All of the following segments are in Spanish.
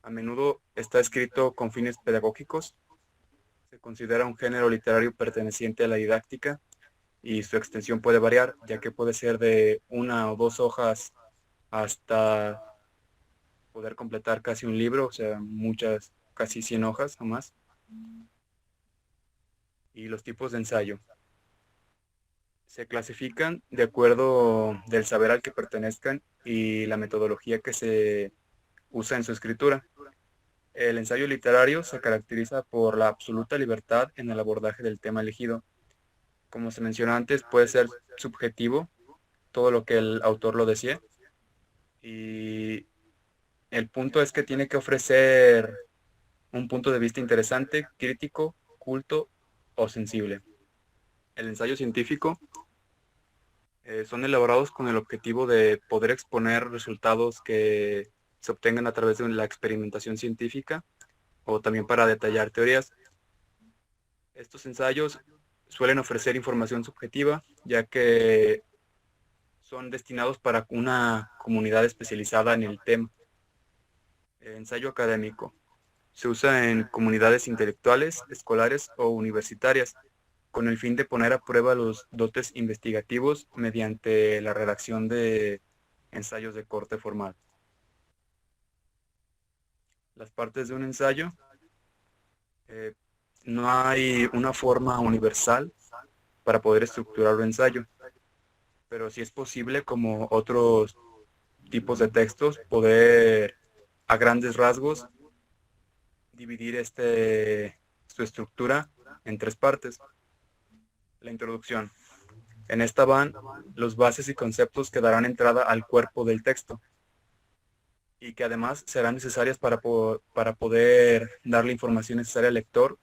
A menudo está escrito con fines pedagógicos. Se considera un género literario perteneciente a la didáctica y su extensión puede variar, ya que puede ser de 1 o 2 hojas hasta poder completar casi un libro, o sea, muchas, casi 100 hojas o más. Y los tipos de ensayo. Se clasifican de acuerdo del saber al que pertenezcan y la metodología que se usa en su escritura. El ensayo literario se caracteriza por la absoluta libertad en el abordaje del tema elegido. Como se mencionó antes, puede ser subjetivo, todo lo que el autor lo desee, y el punto es que tiene que ofrecer un punto de vista interesante, crítico, culto o sensible. El ensayo científico son elaborados con el objetivo de poder exponer resultados que se obtengan a través de la experimentación científica o también para detallar teorías. Estos ensayos suelen ofrecer información subjetiva, ya que son destinados para una comunidad especializada en el tema. El ensayo académico se usa en comunidades intelectuales, escolares o universitarias, con el fin de poner a prueba los dotes investigativos mediante la redacción de ensayos de corte formal. Las partes de un ensayo. No hay una forma universal para poder estructurar un ensayo, pero sí es posible, como otros tipos de textos, poder a grandes rasgos dividir su estructura en 3 partes. La introducción. En esta van los bases y conceptos que darán entrada al cuerpo del texto y que además serán necesarias para poder darle información necesaria al lector,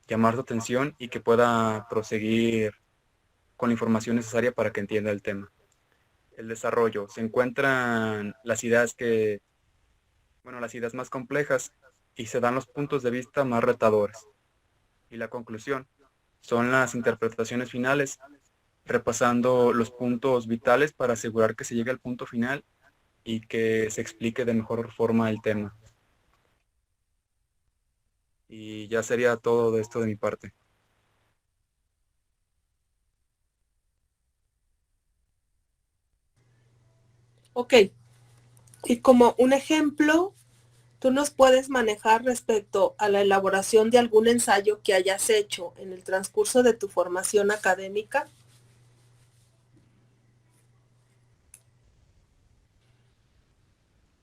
llamar su atención y que pueda proseguir con la información necesaria para que entienda el tema. El desarrollo. Se encuentran las ideas las ideas más complejas y se dan los puntos de vista más retadores. Y la conclusión. Son las interpretaciones finales, repasando los puntos vitales para asegurar que se llegue al punto final y que se explique de mejor forma el tema. Y ya sería todo de esto de mi parte. Ok, y como un ejemplo, tú nos puedes manejar respecto a la elaboración de algún ensayo que hayas hecho en el transcurso de tu formación académica.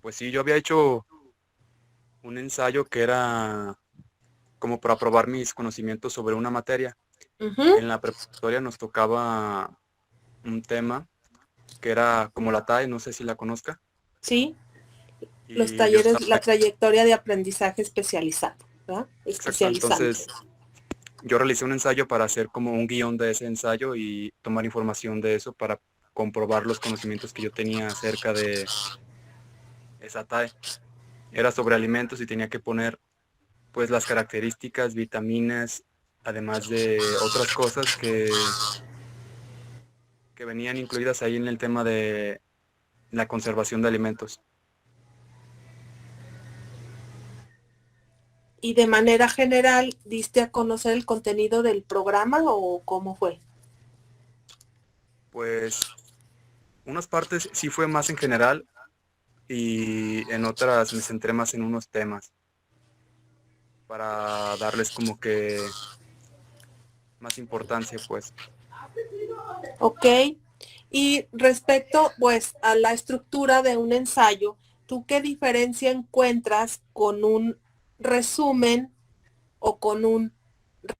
Pues sí, yo había hecho un ensayo que era como para probar mis conocimientos sobre una materia. En la preparatoria nos tocaba un tema que era como la TAE, no sé si la conozca. Sí, los Y yo talleres, estaba, la trayectoria de aprendizaje especializado, ¿verdad? exacto, Especializante. entonces yo realicé un ensayo para hacer como un guión de ese ensayo y tomar información de eso para comprobar los conocimientos que yo tenía acerca de esa TAE. Era sobre alimentos y tenía que poner pues las características, vitaminas, además de otras cosas que venían incluidas ahí en el tema de la conservación de alimentos. ¿Y de manera general diste a conocer el contenido del programa o cómo fue? Pues unas partes sí fue más en general y en otras me centré más en unos temas para darles como que más importancia, pues. Ok. Y respecto, pues, a la estructura de un ensayo, ¿tú qué diferencia encuentras con un resumen o con un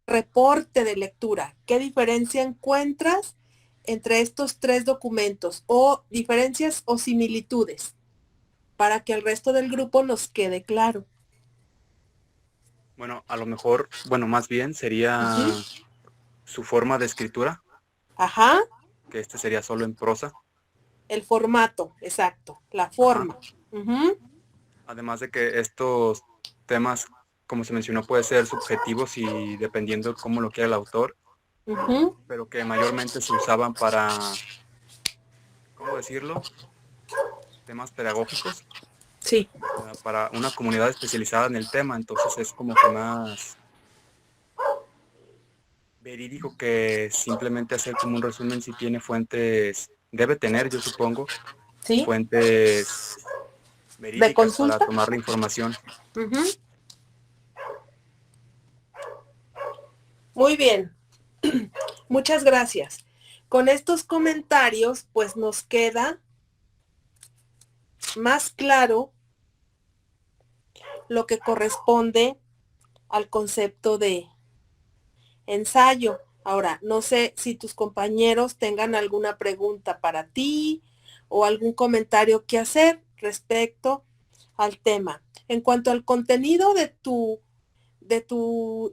reporte de lectura? ¿Qué diferencia encuentras entre estos 3 documentos o diferencias o similitudes para que el resto del grupo nos quede claro? Bueno, a lo mejor, más bien sería su forma de escritura, Ajá, que este sería solo en prosa. el formato, exacto, la Ajá. forma. Uh-huh. Además de que estos temas, como se mencionó, puede ser subjetivos y dependiendo de cómo lo quiera el autor, pero que mayormente se usaban para, ¿cómo decirlo? Temas pedagógicos. Sí. para una comunidad especializada en el tema, entonces es como que más verídico que simplemente hacer como un resumen si tiene fuentes, debe tener, yo supongo, Sí. fuentes ¿De verídicas para consulta? tomar la información. Ujú. Muy bien. Muchas gracias. Con estos comentarios, pues nos queda más claro lo que corresponde al concepto de ensayo. Ahora, no sé si tus compañeros tengan alguna pregunta para ti o algún comentario que hacer respecto al tema. En cuanto al contenido de tu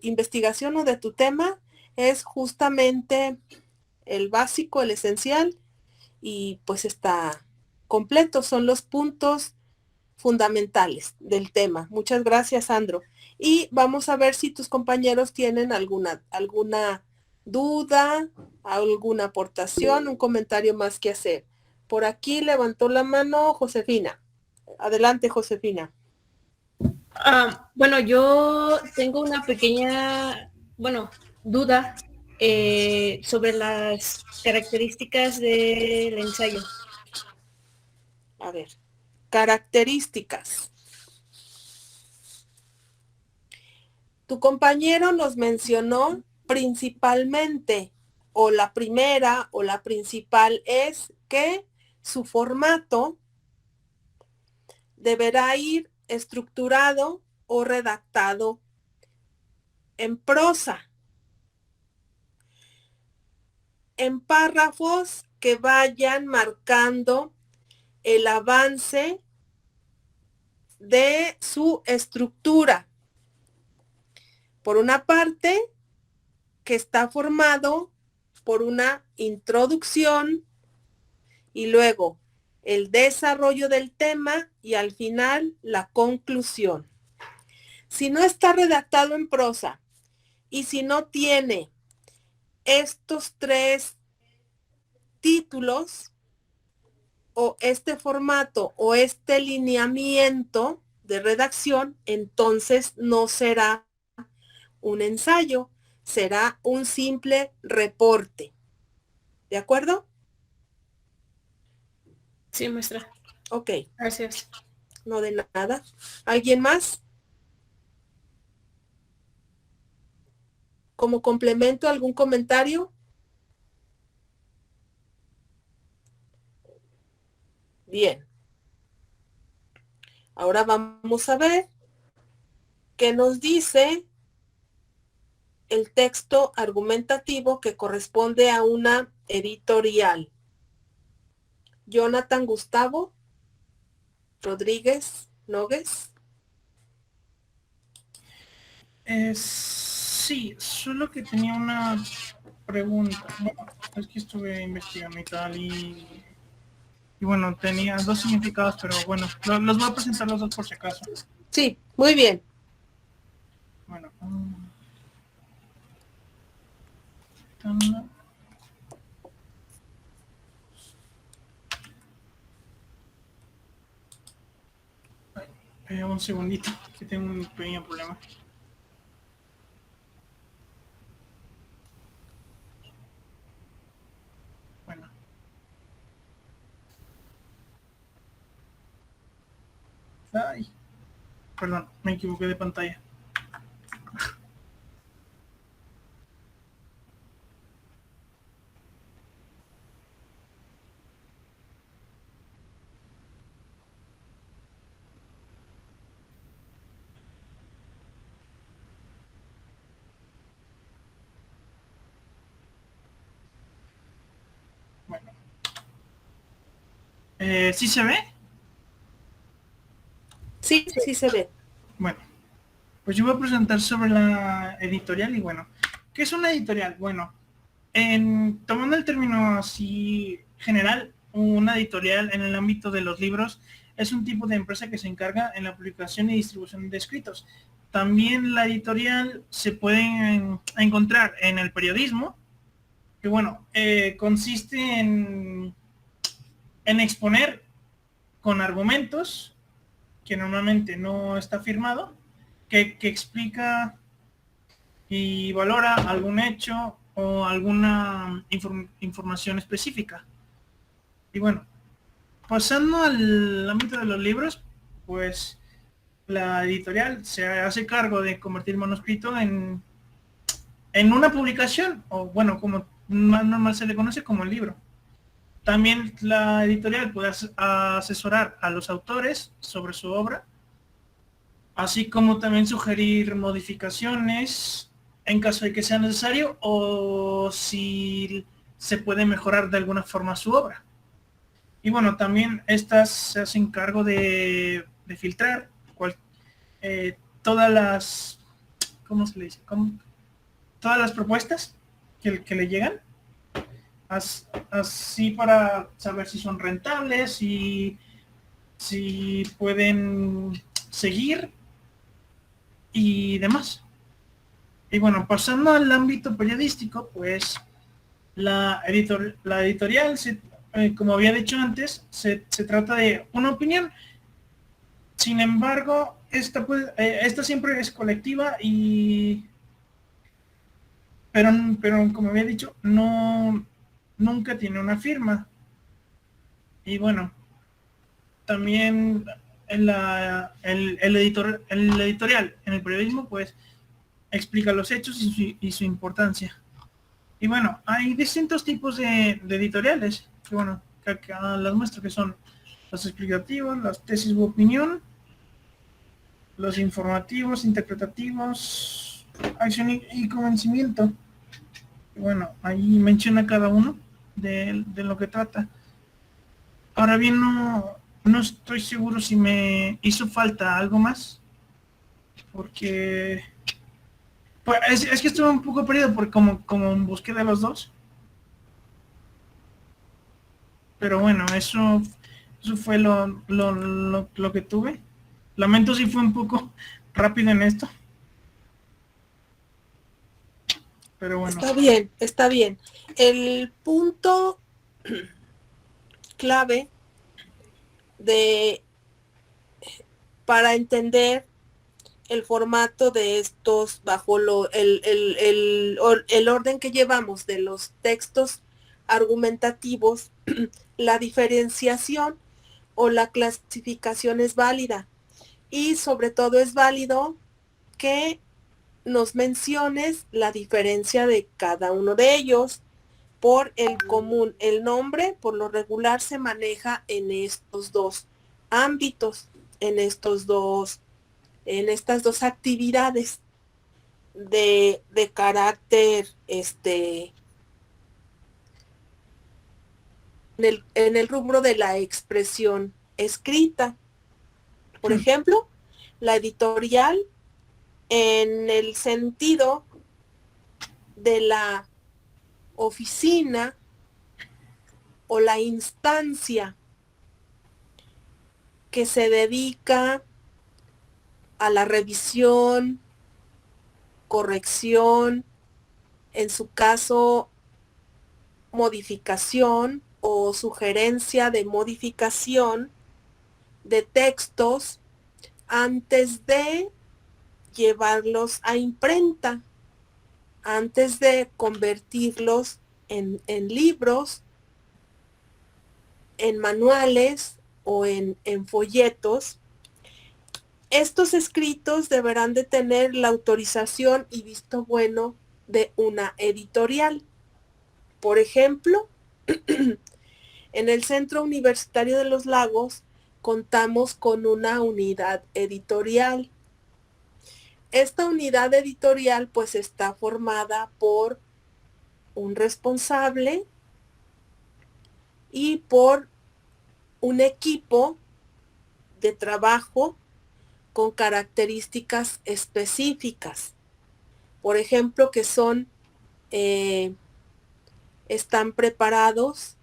investigación o de tu tema, es justamente el básico, el esencial, y pues está completo. Son los puntos fundamentales del tema. Muchas gracias, Sandro. Y vamos a ver si tus compañeros tienen alguna duda, alguna aportación, un comentario más que hacer. Por aquí levantó la mano Josefina. Adelante, Josefina. Bueno, yo tengo una pequeña, duda sobre las características del ensayo. A ver, características. Tu compañero nos mencionó principalmente, o la primera o la principal es que su formato deberá ir estructurado o redactado en prosa, en párrafos que vayan marcando el avance de su estructura. Por una parte, que está formado por una introducción y luego el desarrollo del tema y al final la conclusión. Si no está redactado en prosa y si no tiene estos 3 títulos o este formato o este lineamiento de redacción, entonces no será un ensayo, será un simple reporte. ¿De acuerdo? Sí, maestra. Ok. Gracias. No de nada. ¿Alguien más? Como complemento, ¿algún comentario? Bien. Ahora vamos a ver qué nos dice el texto argumentativo que corresponde a una editorial. Jonathan Gustavo Rodríguez Nogues. Sí, solo que tenía una pregunta. Bueno, es que estuve investigando y tal y bueno, tenía 2 significados, pero bueno, los voy a presentar los 2 por si acaso. Sí, muy bien. Bueno, un segundito, que tengo un pequeño problema. Bueno. Ay, perdón, me equivoqué de pantalla. Bueno. ¿Sí se ve? Sí, sí se ve. Bueno, pues yo voy a presentar sobre la editorial y bueno, ¿qué es una editorial? Bueno, tomando el término así general, una editorial en el ámbito de los libros es un tipo de empresa que se encarga en la publicación y distribución de escritos. También la editorial se puede encontrar en el periodismo, que bueno, consiste en exponer con argumentos que normalmente no está firmado, que explica y valora algún hecho o alguna información específica. Y bueno, pasando al ámbito de los libros, pues la editorial se hace cargo de convertir el manuscrito en una publicación, o bueno, como más normal se le conoce como el libro. También la editorial puede asesorar a los autores sobre su obra, así como también sugerir modificaciones en caso de que sea necesario o si se puede mejorar de alguna forma su obra. Y bueno, también estas se hacen cargo de filtrar todas las, ¿cómo se le dice? Todas las propuestas que le llegan, así para saber si son rentables y si pueden seguir y demás. Y bueno, pasando al ámbito periodístico, pues la editorial, como había dicho antes, se trata de una opinión. Sin embargo, esta siempre es colectiva pero como había dicho, nunca tiene una firma. Y bueno, también el editorial en el periodismo pues explica los hechos y su importancia. Y bueno, hay distintos tipos de editoriales que bueno, que acá las muestro, que son los explicativos, las tesis u opinión, los informativos, interpretativos, acción y convencimiento. Y bueno, ahí menciona cada uno de lo que trata. Ahora bien, no estoy seguro si me hizo falta algo más, porque pues, es que estuve un poco perdido porque como busqué de los dos. Pero bueno, eso fue lo que tuve. Lamento si fue un poco rápido en esto. Pero bueno. Está bien, está bien. El punto clave para entender el formato de estos bajo el orden que llevamos de los textos argumentativos, la diferenciación o la clasificación es válida, y sobre todo es válido que nos menciones la diferencia de cada uno de ellos por el común. El nombre por lo regular se maneja en estos dos ámbitos, en estas dos actividades de carácter en el rubro de la expresión escrita. Por ejemplo, la editorial en el sentido de la oficina o la instancia que se dedica a la revisión, corrección, en su caso, modificación o sugerencia de modificación de textos antes de llevarlos a imprenta, antes de convertirlos en libros, en manuales o en folletos. Estos escritos deberán de tener la autorización y visto bueno de una editorial. Por ejemplo, en el Centro Universitario de los Lagos contamos con una unidad editorial. Esta unidad editorial pues está formada por un responsable y por un equipo de trabajo con características específicas. Por ejemplo, que están preparados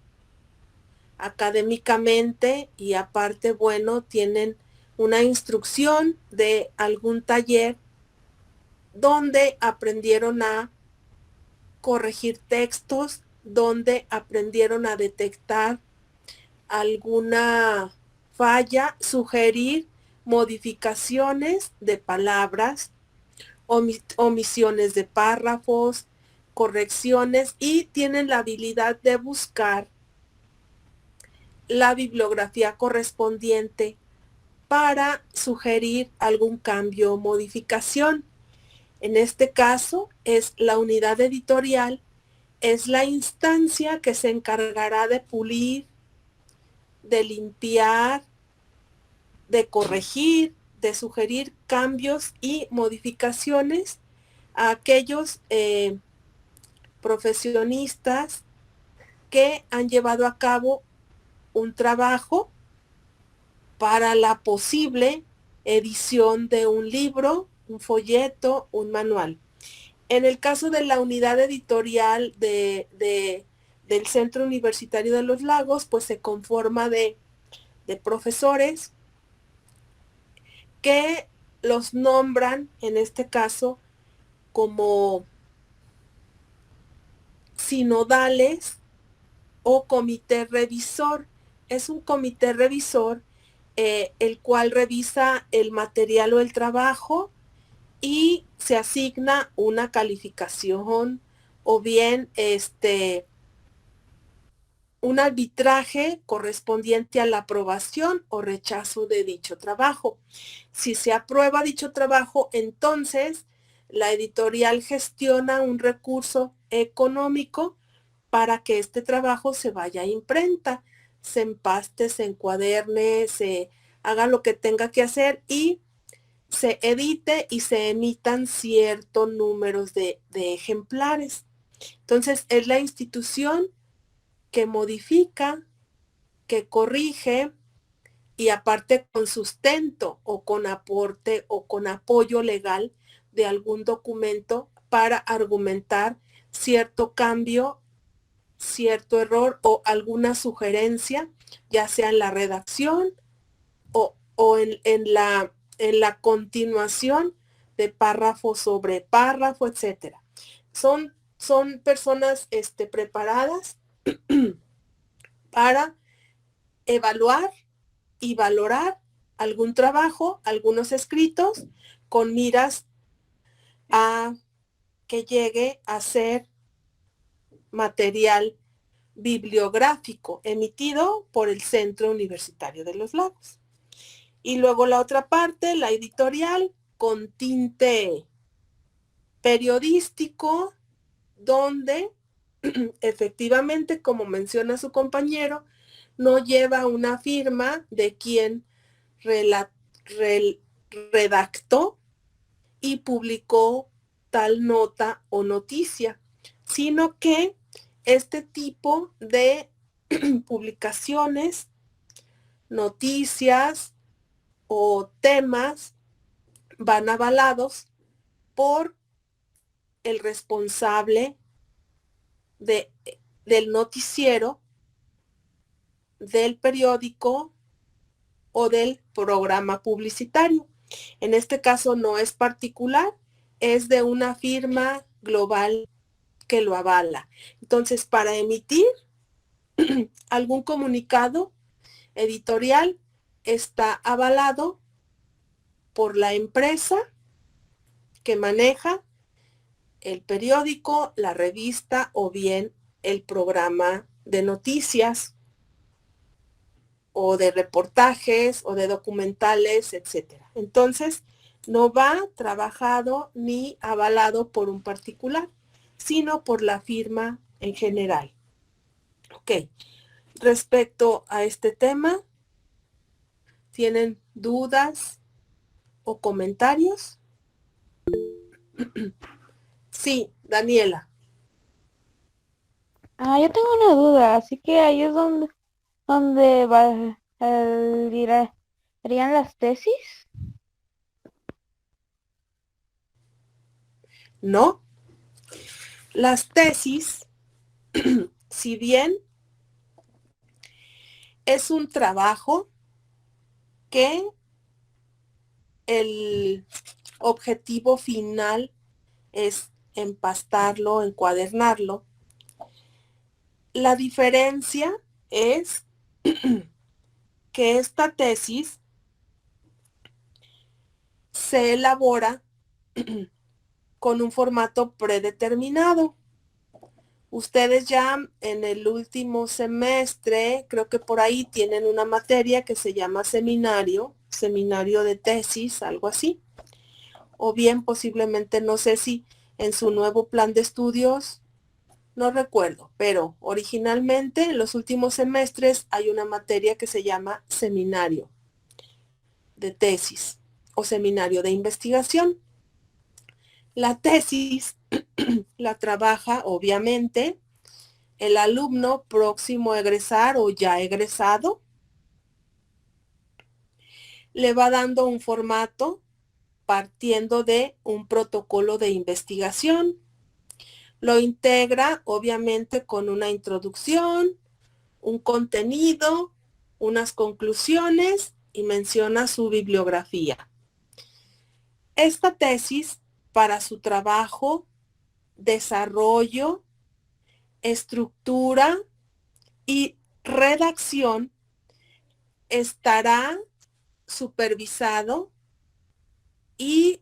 académicamente y aparte, bueno, tienen una instrucción de algún taller donde aprendieron a corregir textos, donde aprendieron a detectar alguna falla, sugerir modificaciones de palabras, omisiones de párrafos, correcciones, y tienen la habilidad de buscar la bibliografía correspondiente para sugerir algún cambio o modificación. En este caso es la unidad editorial, es la instancia que se encargará de pulir, de limpiar, de corregir, de sugerir cambios y modificaciones a aquellos profesionistas que han llevado a cabo un trabajo para la posible edición de un libro, un folleto, un manual. En el caso de la unidad editorial del Centro Universitario de los Lagos, pues se conforma de profesores que los nombran, en este caso, como sinodales o comité revisor. Es un comité revisor el cual revisa el material o el trabajo y se asigna una calificación o bien un arbitraje correspondiente a la aprobación o rechazo de dicho trabajo. Si se aprueba dicho trabajo, entonces la editorial gestiona un recurso económico para que este trabajo se vaya a imprenta, se empaste, se encuaderne, se haga lo que tenga que hacer y se edite y se emitan ciertos números de ejemplares. Entonces es la institución que modifica, que corrige y aparte con sustento o con aporte o con apoyo legal de algún documento para argumentar cierto cambio, cierto error o alguna sugerencia, ya sea en la redacción o en la continuación de párrafo sobre párrafo, etcétera. Son personas preparadas para evaluar y valorar algún trabajo, algunos escritos, con miras a que llegue a ser material bibliográfico emitido por el Centro Universitario de los Lagos. Y luego la otra parte, la editorial, con tinte periodístico, donde efectivamente, como menciona su compañero, no lleva una firma de quien redactó y publicó tal nota o noticia, sino que este tipo de publicaciones, noticias o temas van avalados por el responsable del noticiero, del periódico o del programa publicitario. En este caso no es particular, es de una firma global que lo avala. Entonces, para emitir algún comunicado editorial está avalado por la empresa que maneja el periódico, la revista o bien el programa de noticias o de reportajes o de documentales, etcétera. Entonces, no va trabajado ni avalado por un particular, sino por la firma en general. Ok. Respecto a este tema, ¿tienen dudas o comentarios? Sí, Daniela. Yo tengo una duda, así que ahí es donde irían las tesis. No. Las tesis, si bien es un trabajo que el objetivo final es empastarlo, encuadernarlo, la diferencia es que esta tesis se elabora con un formato predeterminado. Ustedes ya en el último semestre, creo que por ahí tienen una materia que se llama seminario de tesis, algo así. O bien posiblemente, no sé si en su nuevo plan de estudios, no recuerdo, pero originalmente en los últimos semestres hay una materia que se llama seminario de tesis o seminario de investigación. La tesis la trabaja, obviamente, el alumno próximo a egresar o ya egresado. Le va dando un formato partiendo de un protocolo de investigación. Lo integra, obviamente, con una introducción, un contenido, unas conclusiones y menciona su bibliografía. Esta tesis, para su trabajo, desarrollo, estructura y redacción, estará supervisado y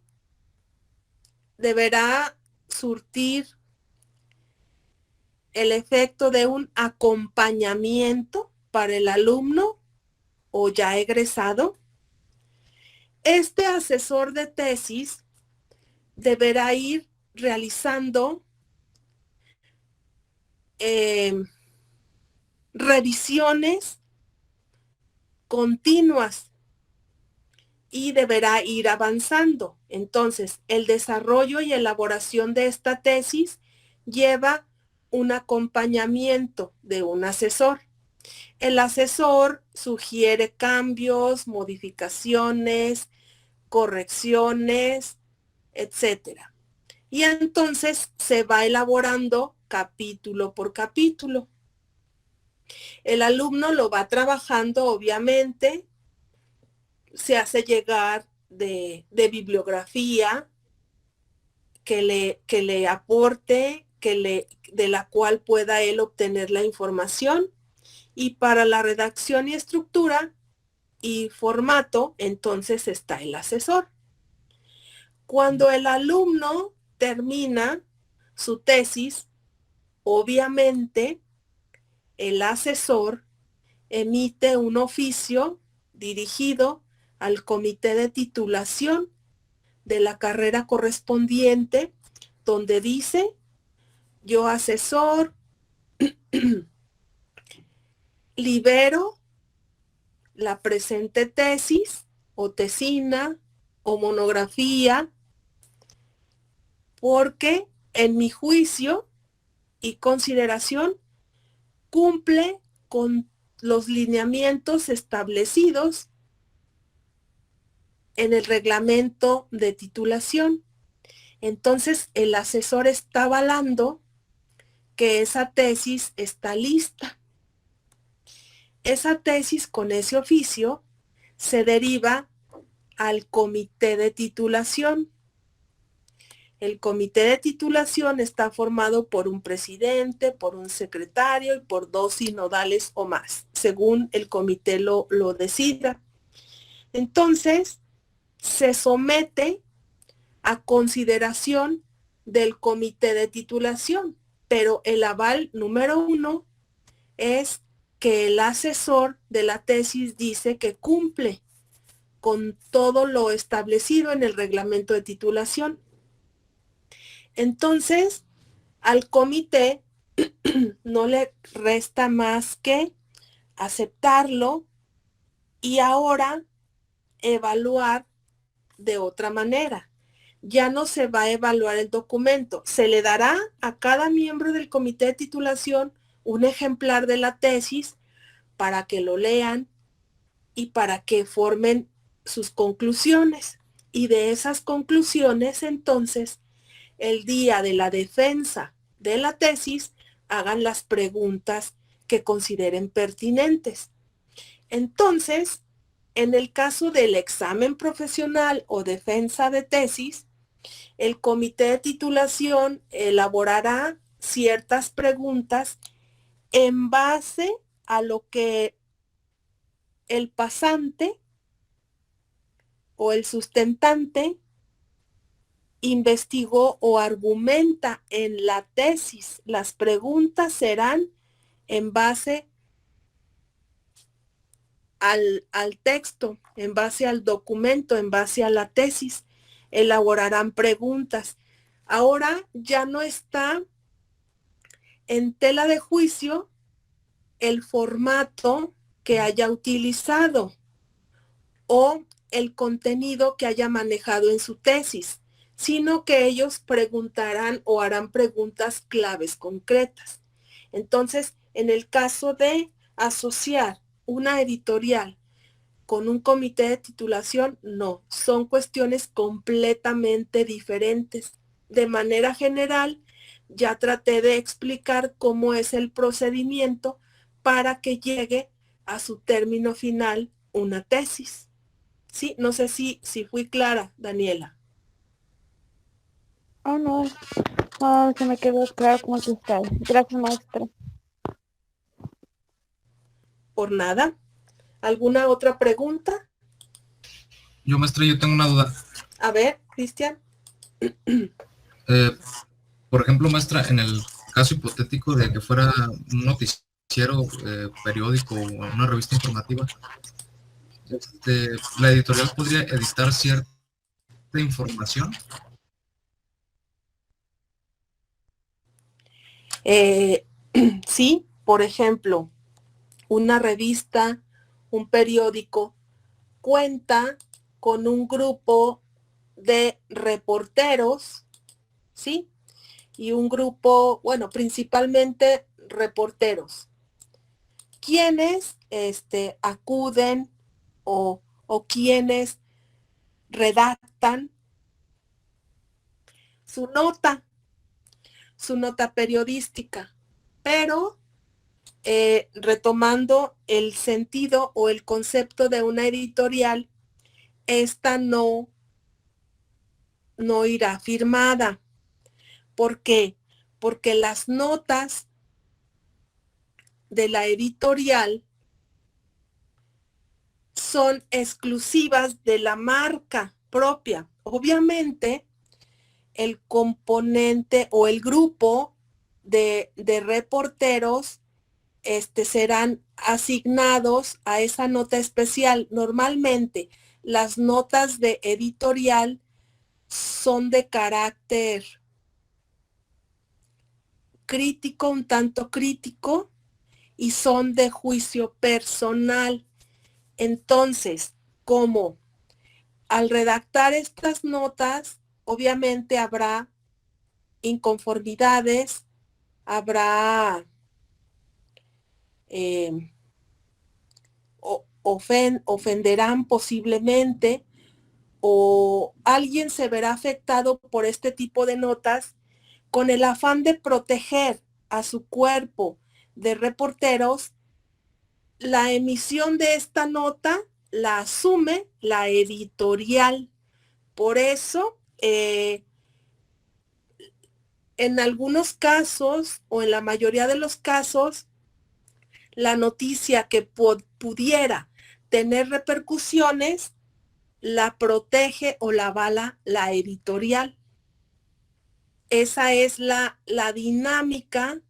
deberá surtir el efecto de un acompañamiento para el alumno o ya egresado. Este asesor de tesis deberá ir realizando revisiones continuas y deberá ir avanzando. Entonces, el desarrollo y elaboración de esta tesis lleva un acompañamiento de un asesor. El asesor sugiere cambios, modificaciones, correcciones, etcétera. Y entonces se va elaborando capítulo por capítulo. El alumno lo va trabajando, obviamente, se hace llegar de bibliografía que le aporte, de la cual pueda él obtener la información. Y para la redacción y estructura y formato, entonces está el asesor. Cuando el alumno termina su tesis, obviamente el asesor emite un oficio dirigido al comité de titulación de la carrera correspondiente, donde dice: yo asesor, libero la presente tesis o tesina o monografía porque en mi juicio y consideración cumple con los lineamientos establecidos en el reglamento de titulación. Entonces, el asesor está avalando que esa tesis está lista. Esa tesis con ese oficio se deriva al comité de titulación. El comité de titulación está formado por un presidente, por un secretario y por 2 sinodales o más, según el comité lo decida. Entonces, se somete a consideración del comité de titulación, pero el aval número 1 es que el asesor de la tesis dice que cumple con todo lo establecido en el reglamento de titulación. Entonces, al comité no le resta más que aceptarlo y ahora evaluar de otra manera. Ya no se va a evaluar el documento. Se le dará a cada miembro del comité de titulación un ejemplar de la tesis para que lo lean y para que formen sus conclusiones. Y de esas conclusiones, entonces, el día de la defensa de la tesis, hagan las preguntas que consideren pertinentes. Entonces, en el caso del examen profesional o defensa de tesis, el comité de titulación elaborará ciertas preguntas en base a lo que el pasante o el sustentante investigó o argumenta en la tesis. Las preguntas serán en base al texto, en base al documento, en base a la tesis. Elaborarán preguntas. Ahora ya no está en tela de juicio el formato que haya utilizado o el contenido que haya manejado en su tesis, sino que ellos preguntarán o harán preguntas claves concretas. Entonces, en el caso de asociar una editorial con un comité de titulación, no, son cuestiones completamente diferentes. De manera general, ya traté de explicar cómo es el procedimiento para que llegue a su término final una tesis. Sí, no sé si fui clara, Daniela. Oh, no, se me quedó claro cómo está. Gracias, maestra. Por nada. ¿Alguna otra pregunta? Yo tengo una duda. A ver, Cristian. Por ejemplo, maestra, en el caso hipotético de que fuera un noticiero, periódico o una revista informativa, la editorial podría editar cierta información. Sí, por ejemplo, una revista, un periódico, cuenta con un grupo de reporteros, ¿sí? Y un grupo, bueno, principalmente reporteros, quienes acuden o quienes redactan su nota periodística, pero retomando el sentido o el concepto de una editorial, esta no irá firmada. ¿Por qué? Porque las notas de la editorial son exclusivas de la marca propia. Obviamente, el componente o el grupo de reporteros serán asignados a esa nota especial. Normalmente, las notas de editorial son de carácter crítico, un tanto crítico, y son de juicio personal. Entonces, como al redactar estas notas, obviamente habrá inconformidades, habrá ofenderán posiblemente, o alguien se verá afectado por este tipo de notas, con el afán de proteger a su cuerpo de reporteros. La emisión de esta nota la asume la editorial. Por eso, en algunos casos o en la mayoría de los casos, la noticia que pudiera tener repercusiones la protege o la avala la editorial. Esa es la dinámica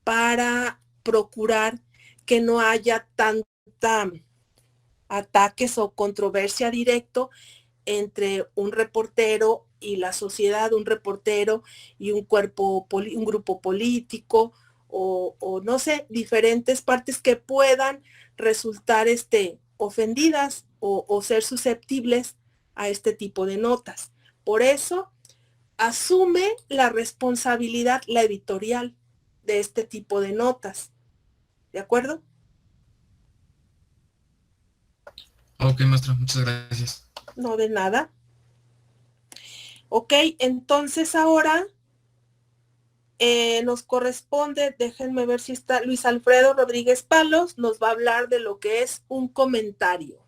para procurar que no haya tanta ataques o controversia directo entre un reportero y la sociedad, un reportero y un grupo político, o no sé, diferentes partes que puedan resultar ofendidas o ser susceptibles a este tipo de notas. Por eso, asume la responsabilidad la editorial de este tipo de notas. ¿De acuerdo? Ok, maestra, muchas gracias. No, de nada. Ok, entonces ahora nos corresponde, déjenme ver si está Luis Alfredo Rodríguez Palos, nos va a hablar de lo que es un comentario.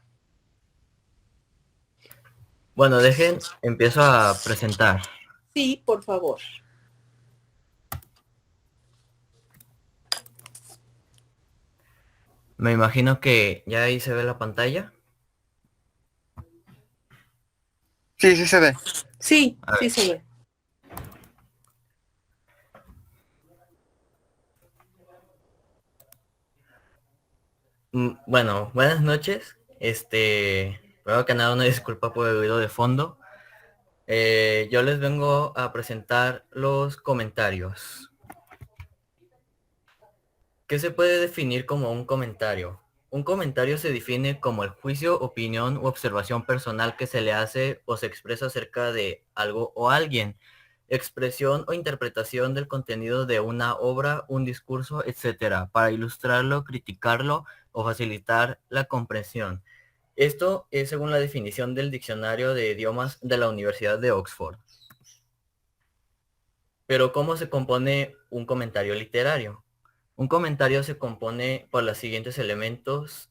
Bueno, empiezo a presentar. Sí, por favor. Me imagino que ya ahí se ve la pantalla. Sí, sí se ve. Sí, A sí ver. se ve. Bueno, buenas noches. Primero que nada, una disculpa por el ruido de fondo. Yo les vengo a presentar los comentarios. ¿Qué se puede definir como un comentario? Un comentario se define como el juicio, opinión u observación personal que se le hace o se expresa acerca de algo o alguien. Expresión o interpretación del contenido de una obra, un discurso, etcétera, para ilustrarlo, criticarlo o facilitar la comprensión. Esto es según la definición del Diccionario de Idiomas de la Universidad de Oxford. Pero ¿cómo se compone un comentario literario? Un comentario se compone por los siguientes elementos,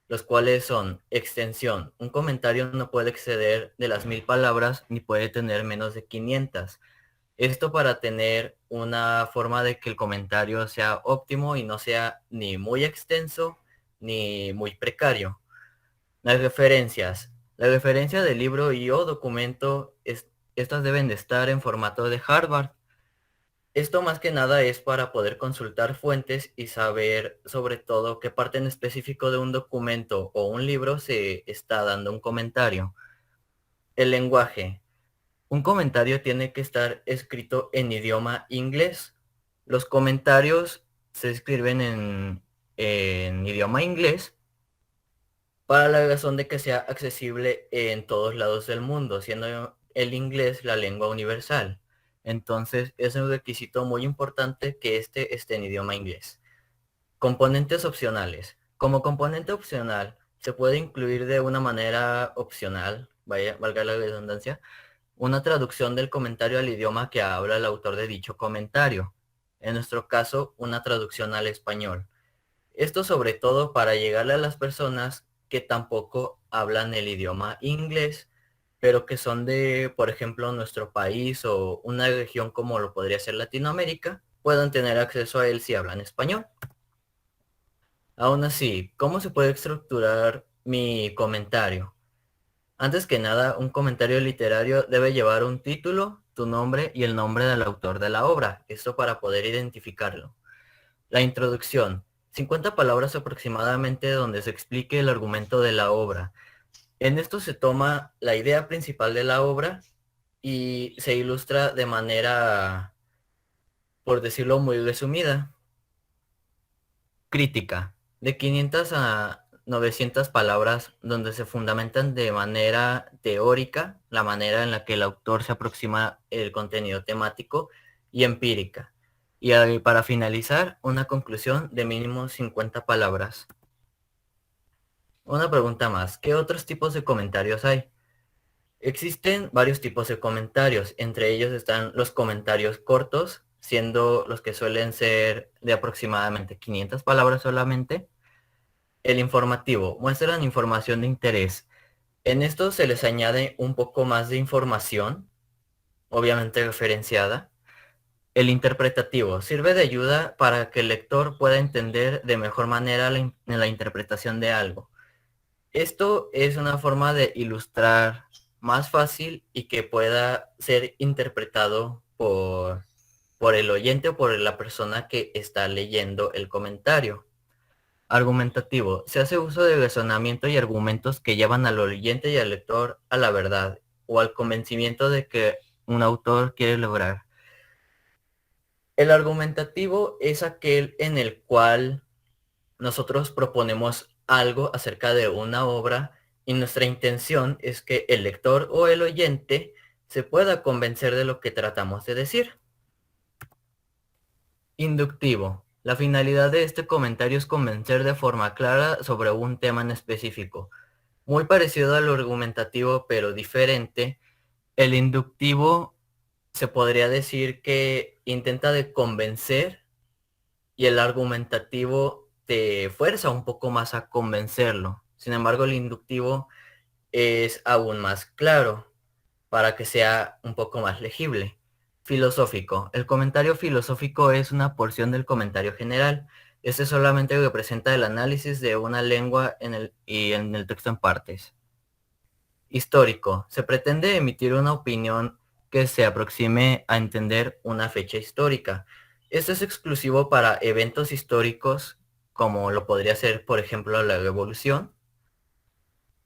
los cuales son extensión. Un comentario no puede exceder de las 1000 palabras ni puede tener menos de 500. Esto para tener una forma de que el comentario sea óptimo y no sea ni muy extenso ni muy precario. Las referencias. La referencia del libro y o documento, estas deben de estar en formato de Harvard. Esto más que nada es para poder consultar fuentes y saber sobre todo qué parte en específico de un documento o un libro se está dando un comentario. El lenguaje. Un comentario tiene que estar escrito en idioma inglés. Los comentarios se escriben en idioma inglés para la razón de que sea accesible en todos lados del mundo, siendo el inglés la lengua universal. Entonces es un requisito muy importante que este esté en idioma inglés. Componentes opcionales. Como componente opcional se puede incluir de una manera opcional, valga la redundancia, una traducción del comentario al idioma que habla el autor de dicho comentario. En nuestro caso, una traducción al español. Esto sobre todo para llegarle a las personas que tampoco hablan el idioma inglés, pero que son de, por ejemplo, nuestro país o una región como lo podría ser Latinoamérica, puedan tener acceso a él si hablan español. Aún así, ¿cómo se puede estructurar mi comentario? Antes que nada, un comentario literario debe llevar un título, tu nombre y el nombre del autor de la obra, esto para poder identificarlo. La introducción. 50 palabras aproximadamente donde se explique el argumento de la obra. En esto se toma la idea principal de la obra y se ilustra de manera, por decirlo muy resumida. Crítica. De 500 a 900 palabras donde se fundamentan de manera teórica la manera en la que el autor se aproxima el contenido temático y empírica. Y para finalizar, una conclusión de mínimo 50 palabras. Una pregunta más. ¿Qué otros tipos de comentarios hay? Existen varios tipos de comentarios. Entre ellos están los comentarios cortos, siendo los que suelen ser de aproximadamente 500 palabras solamente. El informativo. Muestran información de interés. En esto se les añade un poco más de información, obviamente referenciada. El interpretativo sirve de ayuda para que el lector pueda entender de mejor manera la interpretación de algo. Esto es una forma de ilustrar más fácil y que pueda ser interpretado por el oyente o por la persona que está leyendo el comentario. Argumentativo. Se hace uso de razonamiento y argumentos que llevan al oyente y al lector a la verdad o al convencimiento de que un autor quiere lograr. El argumentativo es aquel en el cual nosotros proponemos algo acerca de una obra y nuestra intención es que el lector o el oyente se pueda convencer de lo que tratamos de decir. Inductivo. La finalidad de este comentario es convencer de forma clara sobre un tema en específico. Muy parecido al argumentativo pero diferente, el inductivo se podría decir que intenta de convencer y el argumentativo te fuerza un poco más a convencerlo. Sin embargo, el inductivo es aún más claro para que sea un poco más legible. Filosófico. El comentario filosófico es una porción del comentario general. Este solamente representa el análisis de una lengua y en el texto en partes. Histórico. Se pretende emitir una opinión que se aproxime a entender una fecha histórica. Esto es exclusivo para eventos históricos, como lo podría ser, por ejemplo, la Revolución.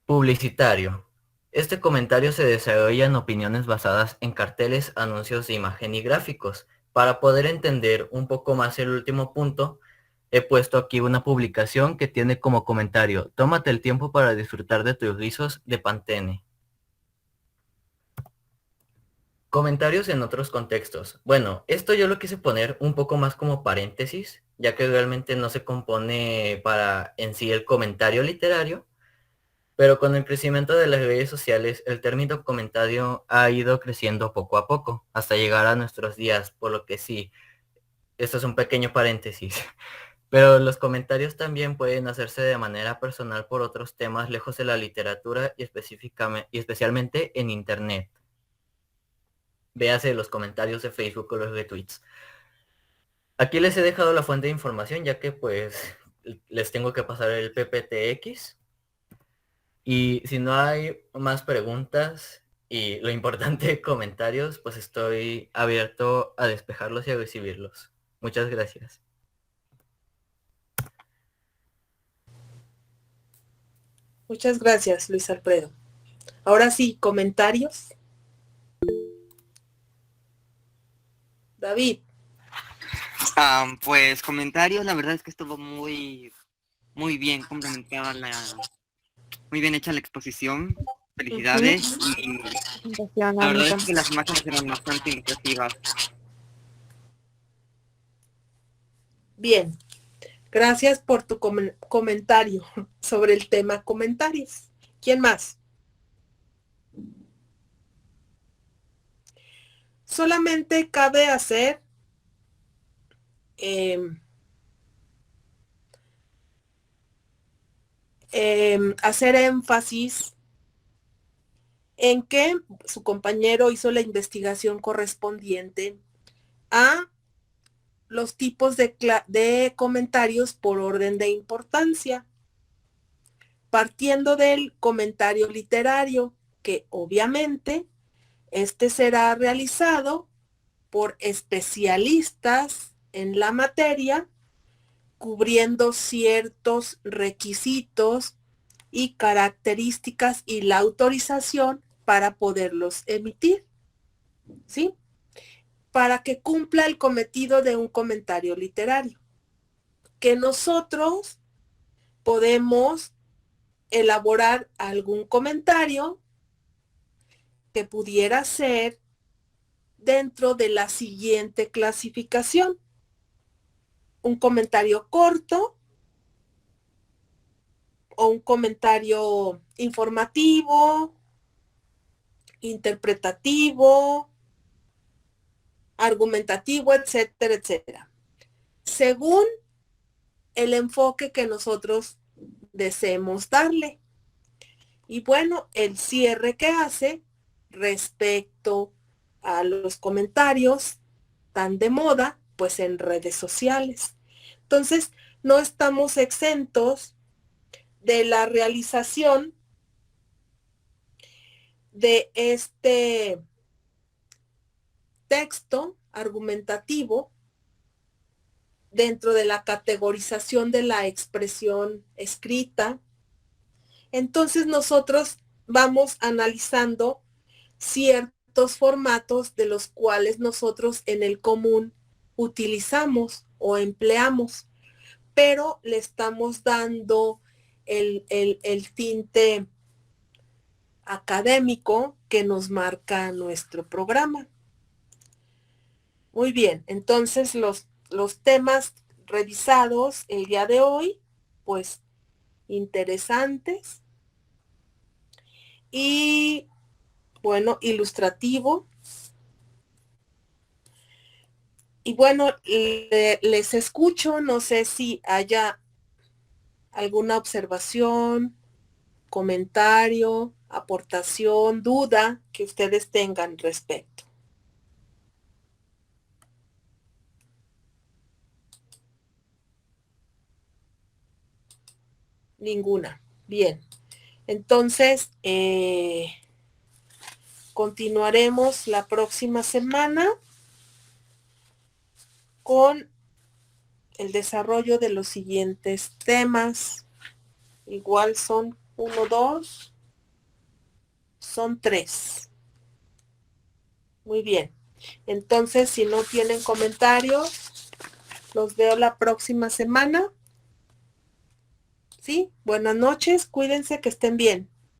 Publicitario. Este comentario se desarrolla en opiniones basadas en carteles, anuncios de imagen y gráficos. Para poder entender un poco más el último punto, he puesto aquí una publicación que tiene como comentario: tómate el tiempo para disfrutar de tus rizos de Pantene. Comentarios en otros contextos. Bueno, esto yo lo quise poner un poco más como paréntesis, ya que realmente no se compone para en sí el comentario literario, pero con el crecimiento de las redes sociales, el término comentario ha ido creciendo poco a poco, hasta llegar a nuestros días, por lo que sí, esto es un pequeño paréntesis. Pero los comentarios también pueden hacerse de manera personal por otros temas lejos de la literatura y especialmente en Internet. Véase los comentarios de Facebook o los retweets. Aquí les he dejado la fuente de información, ya que pues les tengo que pasar el PPTX. Y si no hay más preguntas y lo importante, comentarios, pues estoy abierto a despejarlos y a recibirlos. Muchas gracias. Muchas gracias, Luis Alfredo. Ahora sí, comentarios. David. Pues comentarios, la verdad es que estuvo muy bien complementada muy bien hecha la exposición. Felicidades. Y la verdad es que las imágenes eran bastante impresivas. Bien, gracias por tu comentario sobre el tema comentarios. ¿Quién más? Solamente cabe hacer hacer énfasis en que su compañero hizo la investigación correspondiente a los tipos de comentarios por orden de importancia, partiendo del comentario literario, que obviamente este será realizado por especialistas en la materia, cubriendo ciertos requisitos y características y la autorización para poderlos emitir, ¿sí? Para que cumpla el cometido de un comentario literario, que nosotros podemos elaborar algún comentario que pudiera ser dentro de la siguiente clasificación: un comentario corto o un comentario informativo, interpretativo, argumentativo, etcétera, etcétera, según el enfoque que nosotros deseemos darle. Y bueno, el cierre que hace respecto a los comentarios tan de moda, pues en redes sociales. Entonces, no estamos exentos de la realización de este texto argumentativo dentro de la categorización de la expresión escrita. Entonces nosotros vamos analizando ciertos formatos de los cuales nosotros en el común utilizamos o empleamos, pero le estamos dando el tinte académico que nos marca nuestro programa. Muy bien, entonces los temas revisados el día de hoy, pues interesantes y bueno, ilustrativo. Y bueno, les escucho, no sé si haya alguna observación, comentario, aportación, duda que ustedes tengan respecto. Ninguna. Bien. Entonces, continuaremos la próxima semana con el desarrollo de los siguientes temas. Igual son 1, 2, son 3. Muy bien. Entonces, si no tienen comentarios, los veo la próxima semana. ¿Sí? Buenas noches, cuídense, que estén bien.